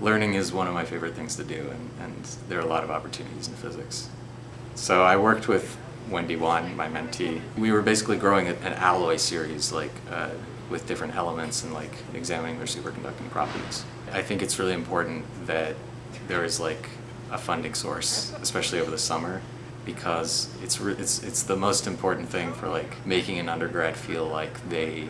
Learning is one of my favorite things to do, and there are a lot of opportunities in physics. So I worked with Wendy Wan, my mentee. We were basically growing an alloy series, with different elements and examining their superconducting properties. I think it's really important that there is a funding source, especially over the summer, because it's the most important thing for making an undergrad feel like they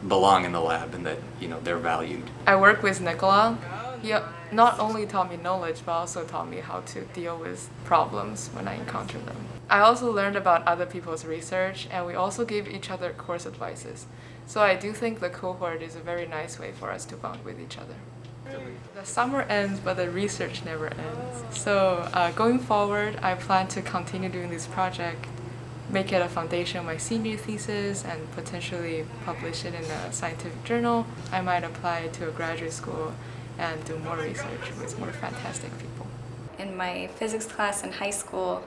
belong in the lab and that they're valued. I work with Nicola. He not only taught me knowledge, but also taught me how to deal with problems when I encounter them. I also learned about other people's research, and we also gave each other course advices. So I do think the cohort is a very nice way for us to bond with each other. The summer ends, but the research never ends. So going forward, I plan to continue doing this project, make it a foundation of my senior thesis, and potentially publish it in a scientific journal. I might apply to a graduate school and do more research with more fantastic people. In my physics class in high school,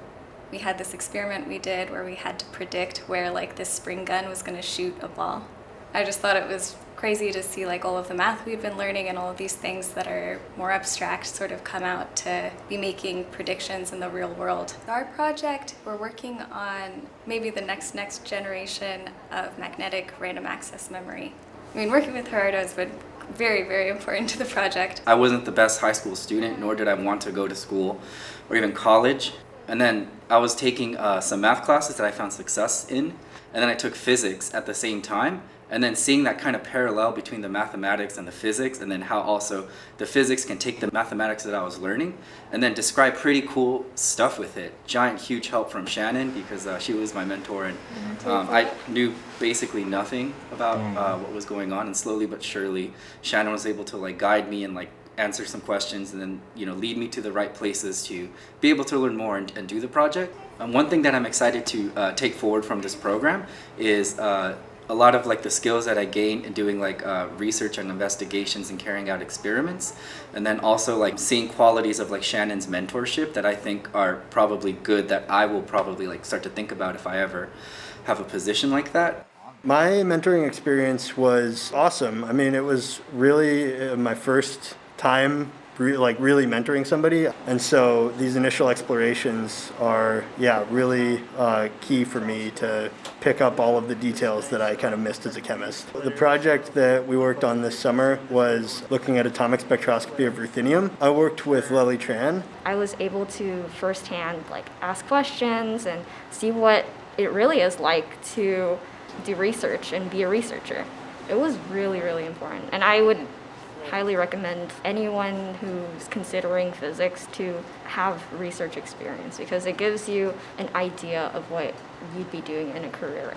we had this experiment we did where we had to predict where this spring gun was going to shoot a ball. I just thought it was crazy to see all of the math we've been learning and all of these things that are more abstract sort of come out to be making predictions in the real world. Our project, we're working on maybe the next generation of magnetic random access memory. I mean, working with Gerardo has been very, very important to the project. I wasn't the best high school student, nor did I want to go to school or even college. And then I was taking some math classes that I found success in, and then I took physics at the same time. And then seeing that kind of parallel between the mathematics and the physics, and then how also the physics can take the mathematics that I was learning and then describe pretty cool stuff with it. Giant, huge help from Shannon, because she was my mentor, and I knew basically nothing about what was going on, and slowly but surely Shannon was able to guide me and answer some questions, and then lead me to the right places to be able to learn more and do the project. One thing that I'm excited to take forward from this program is a lot of the skills that I gained in doing research and investigations and carrying out experiments, and then also seeing qualities of Shannon's mentorship that I think are probably good, that I will probably start to think about if I ever have a position like that. My mentoring experience was awesome. I mean, it was really my first time really mentoring somebody, and so these initial explorations are really key for me to pick up all of the details that I kind of missed as a chemist. The project that we worked on this summer was looking at atomic spectroscopy of ruthenium. I worked with Lely Tran. I was able to firsthand ask questions and see what it really is like to do research and be a researcher. It was really, really important, and I would highly recommend anyone who's considering physics to have research experience, because it gives you an idea of what you'd be doing in a career.